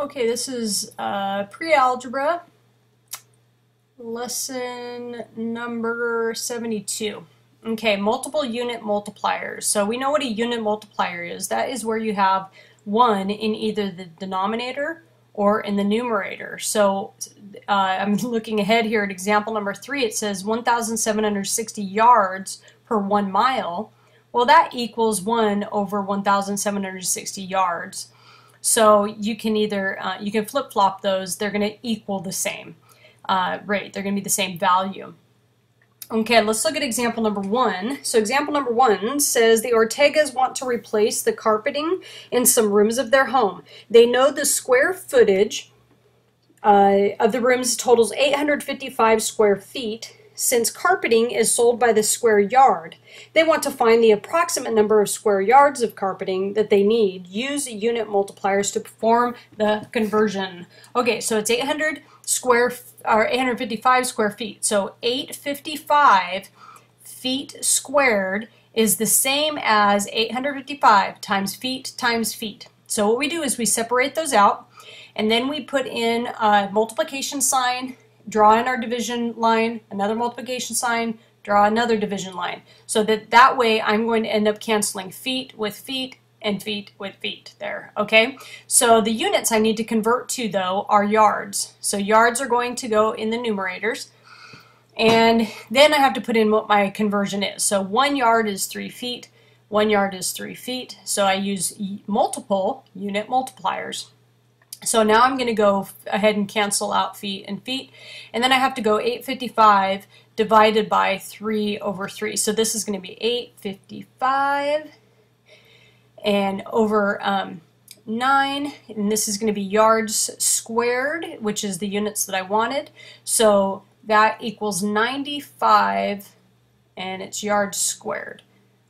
Okay, this is pre-algebra, lesson number 72. Okay, multiple unit multipliers. So we know what a unit multiplier is. That is where you have 1 in either the denominator or in the numerator. So I'm looking ahead here at example number 3. It says 1,760 yards per 1 mile. Well, that equals 1 over 1,760 yards. So you can either, you can flip-flop those. They're going to equal the same rate. They're going to be the same value. Okay, let's look at example number 1. So example number 1 says the Ortegas want to replace the carpeting in some rooms of their home. They know the square footage of the rooms totals 855 square feet. Since carpeting is sold by the square yard, they want to find the approximate number of square yards of carpeting that they need. Use unit multipliers to perform the conversion. Okay, so it's 855 square feet. So 855 feet squared is the same as 855 times feet times feet. So what we do is we separate those out, and then we put in a multiplication sign, draw in our division line, another multiplication sign, draw another division line. So that way I'm going to end up canceling feet with feet and feet with feet there, okay? So the units I need to convert to, though, are yards. So yards are going to go in the numerators. And then I have to put in what my conversion is. So 1 yard is 3 feet, 1 yard is 3 feet. So I use multiple unit multipliers. So now I'm going to go ahead and cancel out feet and feet, and then I have to go 855 divided by 3 over 3. So this is going to be 855 and over 9, and this is going to be yards squared, which is the units that I wanted. So that equals 95, and it's yards squared.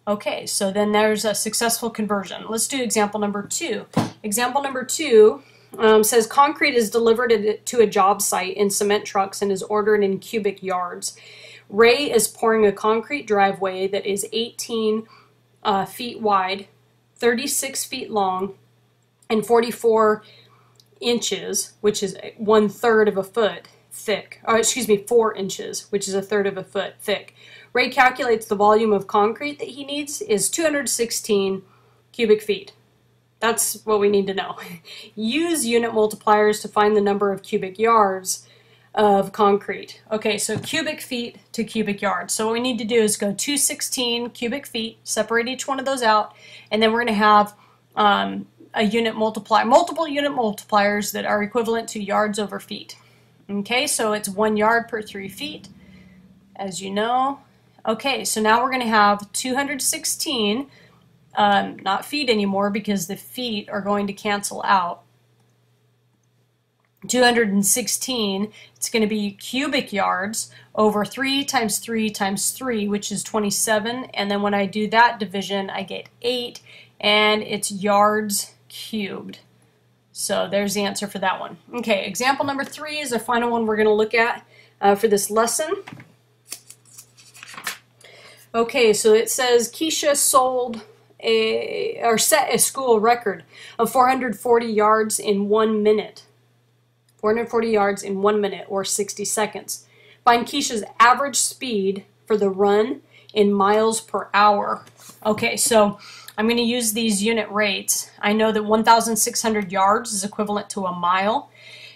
Okay, so then there's a successful conversion. Let's do example number 2. Example number 2 says concrete is delivered to a job site in cement trucks and is ordered in cubic yards. Ray is pouring a concrete driveway that is 18 feet wide, 36 feet long, and 44 inches, which is 1/3 of a foot thick. Or excuse me, 4 inches, which is 1/3 of a foot thick. Ray calculates the volume of concrete that he needs is 216 cubic feet. That's what we need to know. Use unit multipliers to find the number of cubic yards of concrete. Okay, so cubic feet to cubic yards. So what we need to do is go 216 cubic feet, separate each one of those out, and then we're going to have a unit multiplier, multiple unit multipliers that are equivalent to yards over feet. Okay, so it's 1 yard per 3 feet, as you know. Okay, so now we're going to have 216. Not feet anymore because the feet are going to cancel out. 216, it's going to be cubic yards over 3 times 3 times 3, which is 27. And then when I do that division, I get 8, and it's yards cubed. So there's the answer for that one. Okay, example number 3 is the final one we're going to look at for this lesson. Okay, so it says Keisha set a school record of 440 yards in 1 minute. 440 yards in 1 minute, or 60 seconds. Find Keisha's average speed for the run in miles per hour. Okay, so I'm going to use these unit rates. I know that 1,600 yards is equivalent to a mile,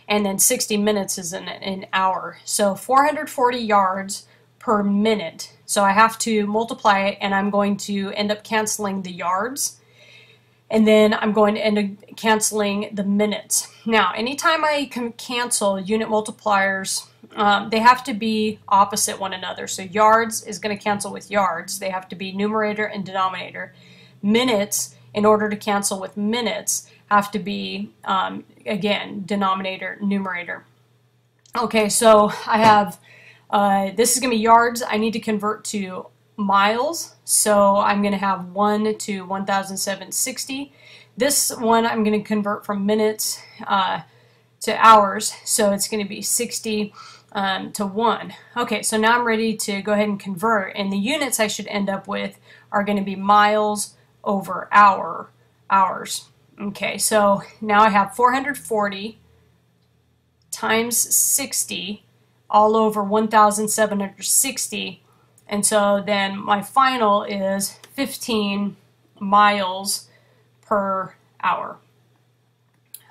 and then 60 minutes is an hour. So 440 yards per minute. So I have to multiply it, and I'm going to end up canceling the yards, and then I'm going to end up canceling the minutes. Now, anytime I can cancel unit multipliers, they have to be opposite one another. So yards is going to cancel with yards. They have to be numerator and denominator. Minutes, in order to cancel with minutes, have to be, again, denominator, numerator. Okay, so I have this is going to be yards. I need to convert to miles, so I'm going to have 1 to 1,760. This one I'm going to convert from minutes to hours, so it's going to be 60 to 1. Okay, so now I'm ready to go ahead and convert, and the units I should end up with are going to be miles over hours. Okay, so now I have 440 times 60 all over 1,760. And so then my final is 15 miles per hour.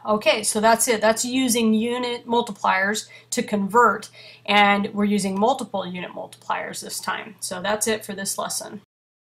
Okay, so that's it. That's using unit multipliers to convert, and we're using multiple unit multipliers this time. So that's it for this lesson.